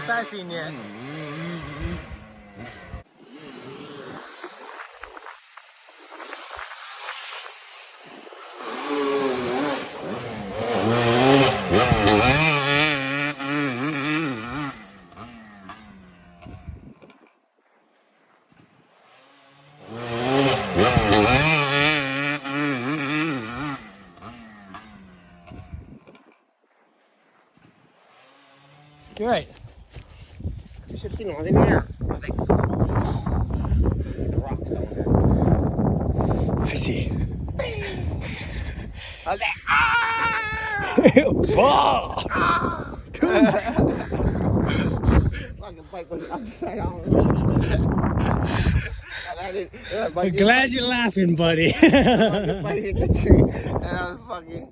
first I seen you. You're right. You should have seen one in there. I was like, the rocks down there. I see. I was like, ah! Fucking bike was upside down. I'm glad you're laughing, buddy. Fucking bike hit the tree, and I was fucking.